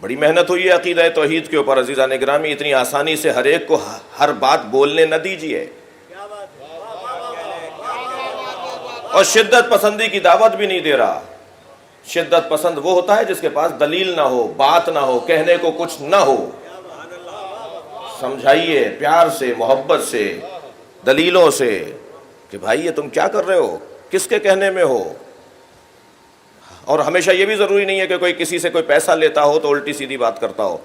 بڑی محنت ہوئی ہے عقیدہ توحید کے اوپر عزیزان گرامی، اتنی آسانی سے ہر ایک کو ہر بات بولنے نہ دیجیے، اور شدت پسندی کی دعوت بھی نہیں دے رہا۔ شدت پسند وہ ہوتا ہے جس کے پاس دلیل نہ ہو، بات نہ ہو، کہنے کو کچھ نہ ہو۔ سمجھائیے پیار سے، محبت سے، دلیلوں سے کہ بھائی یہ تم کیا کر رہے ہو، کس کے کہنے میں ہو۔ اور ہمیشہ یہ بھی ضروری نہیں ہے کہ کوئی کسی سے کوئی پیسہ لیتا ہو تو الٹی سیدھی بات کرتا ہو،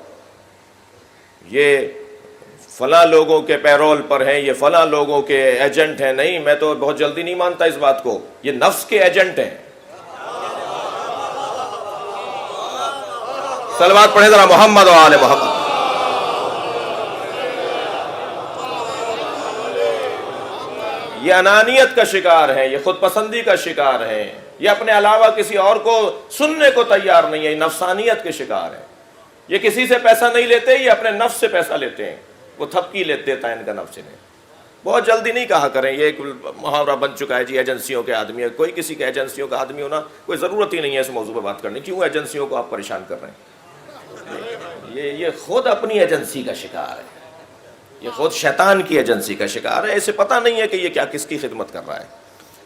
یہ فلاں لوگوں کے پیرول پر ہیں، یہ فلاں لوگوں کے ایجنٹ ہیں۔ نہیں، میں تو بہت جلدی نہیں مانتا اس بات کو، یہ نفس کے ایجنٹ ہیں۔ صلوات پڑھیں ذرا محمد و آل محمد۔ یہ انانیت کا شکار ہیں، یہ خود پسندی کا شکار ہیں، یہ اپنے علاوہ کسی اور کو سننے کو تیار نہیں ہے، یہ نفسانیت کے شکار ہیں۔ یہ کسی سے پیسہ نہیں لیتے، یہ اپنے نفس سے پیسہ لیتے ہیں، وہ تھپکی دیتا ہے ان کا نفس انہیں۔ بہت جلدی نہیں کہا کریں، یہ ایک محاورہ بن چکا ہے جی ایجنسیوں کے آدمی ہے۔ کوئی کسی کے ایجنسیوں کا آدمی ہونا کوئی ضرورت ہی نہیں ہے اس موضوع پہ بات کرنے، کیوں ایجنسیوں کو آپ پریشان کر رہے ہیں؟ یہ خود اپنی ایجنسی کا شکار ہے، یہ خود شیطان کی ایجنسی کا شکار ہے، اسے پتہ نہیں ہے کہ یہ کیا کس کی خدمت کر رہا ہے۔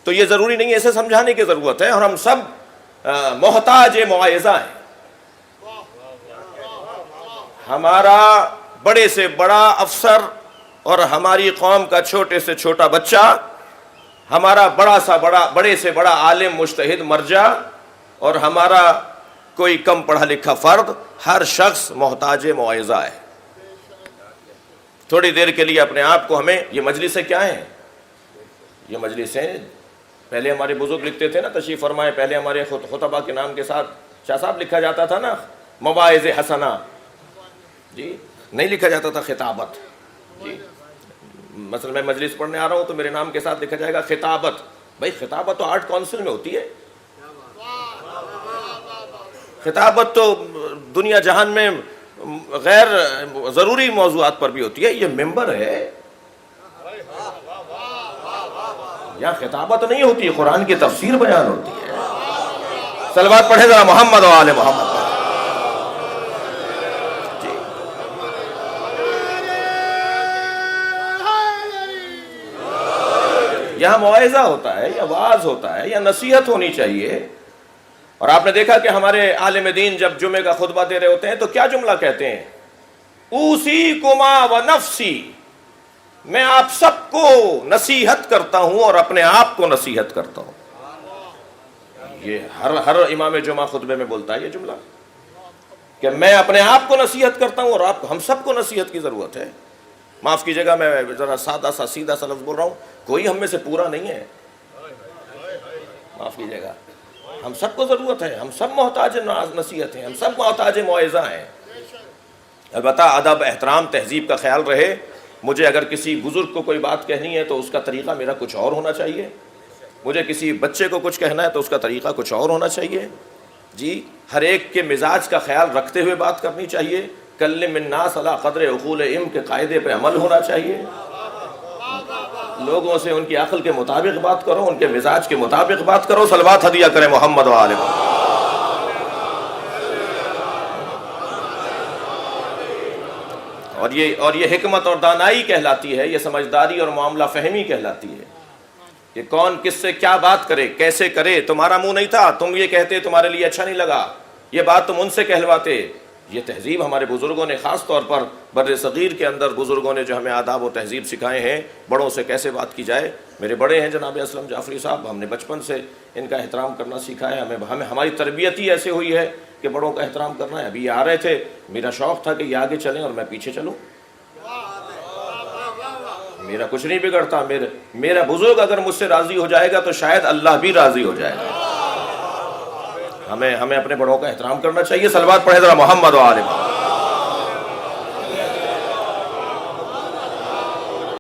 تو یہ ضروری نہیں ہے، اسے سمجھانے کی ضرورت ہے، اور ہم سب محتاج موعظہ ہیں۔ ہمارا بڑے سے بڑا افسر اور ہماری قوم کا چھوٹے سے چھوٹا بچہ، ہمارا بڑے سے بڑا عالم مجتہد مرجع، اور ہمارا کوئی کم پڑھا لکھا فرد، ہر شخص محتاج موعظہ ہے۔ تھوڑی دیر کے لیے اپنے آپ کو ہمیں، یہ مجلسیں کیا ہیں؟ یہ مجلسیں پہلے ہمارے بزرگ لکھتے تھے نا، تشریف فرمائے، پہلے ہمارے خطبہ کے نام کے ساتھ شاہ صاحب لکھا جاتا تھا نا، مواعظ حسنہ، جی نہیں لکھا جاتا تھا خطابت۔ جی مثلا میں مجلس پڑھنے آ رہا ہوں تو میرے نام کے ساتھ لکھا جائے گا خطابت۔ بھائی خطابت تو آرٹ کونسل میں ہوتی ہے، خطابت تو دنیا جہان میں غیر ضروری موضوعات پر بھی ہوتی ہے، یہ ممبر ہے، یہاں خطابت نہیں ہوتی، قرآن کی تفسیر بیان ہوتی ہے۔ صلوات پڑھیں ذرا محمد و آل محمد۔ جی یہاں موعظہ ہوتا ہے، یا وعظ ہوتا ہے، یا نصیحت ہونی چاہیے۔ اور آپ نے دیکھا کہ ہمارے عالم دین جب جمعے کا خطبہ دے رہے ہوتے ہیں تو کیا جملہ کہتے ہیں؟ اوصیکما ونفسی، میں آپ سب کو نصیحت کرتا ہوں اور اپنے آپ کو نصیحت کرتا ہوں۔ یہ ہر امام جمعہ خطبے میں بولتا ہے یہ جملہ کہ میں اپنے آپ کو نصیحت کرتا ہوں، اور ہم سب کو نصیحت کی ضرورت ہے۔ معاف کیجیے گا، میں ذرا سادہ سا سیدھا سا لفظ بول رہا ہوں، کوئی ہم میں سے پورا نہیں ہے، معاف کیجیے گا، ہم سب کو ضرورت ہے، ہم سب محتاج نصیحت ہیں، ہم سب محتاج موعظہ ہیں۔ البتہ ادب، احترام، تہذیب کا خیال رہے۔ مجھے اگر کسی بزرگ کو کوئی بات کہنی ہے تو اس کا طریقہ میرا کچھ اور ہونا چاہیے، مجھے کسی بچے کو کچھ کہنا ہے تو اس کا طریقہ کچھ اور ہونا چاہیے۔ جی ہر ایک کے مزاج کا خیال رکھتے ہوئے بات کرنی چاہیے۔ کلم الناس علی قدر عقولہم کے قاعدے پہ عمل ہونا چاہیے۔ لوگوں سے ان کی عقل کے مطابق بات کرو، ان کے مزاج کے مطابق بات کرو۔ صلوات ہدیہ کریں محمد و آل محمد۔ اور یہ حکمت اور دانائی کہلاتی ہے، یہ سمجھداری اور معاملہ فہمی کہلاتی ہے کہ کون کس سے کیا بات کرے، کیسے کرے۔ تمہارا منہ نہیں تھا، تم یہ کہتے، تمہارے لیے اچھا نہیں لگا، یہ بات تم ان سے کہلواتے۔ یہ تہذیب ہمارے بزرگوں نے، خاص طور پر بر صغیر کے اندر بزرگوں نے جو ہمیں آداب و تہذیب سکھائے ہیں، بڑوں سے کیسے بات کی جائے۔ میرے بڑے ہیں جناب اسلم جعفری صاحب، ہم نے بچپن سے ان کا احترام کرنا سیکھا ہے، ہماری تربیت ہی ایسے ہوئی ہے کہ بڑوں کا احترام کرنا ہے۔ ابھی یہ آ رہے تھے، میرا شوق تھا کہ یہ آگے چلیں اور میں پیچھے چلوں، میرا کچھ نہیں بگڑتا، میرا بزرگ اگر مجھ سے راضی ہو جائے گا تو شاید اللہ بھی راضی ہو جائے گا۔ ہمیں اپنے بڑوں کا احترام کرنا چاہیے۔ صلوات پڑھیں ذرا محمد و آل محمد۔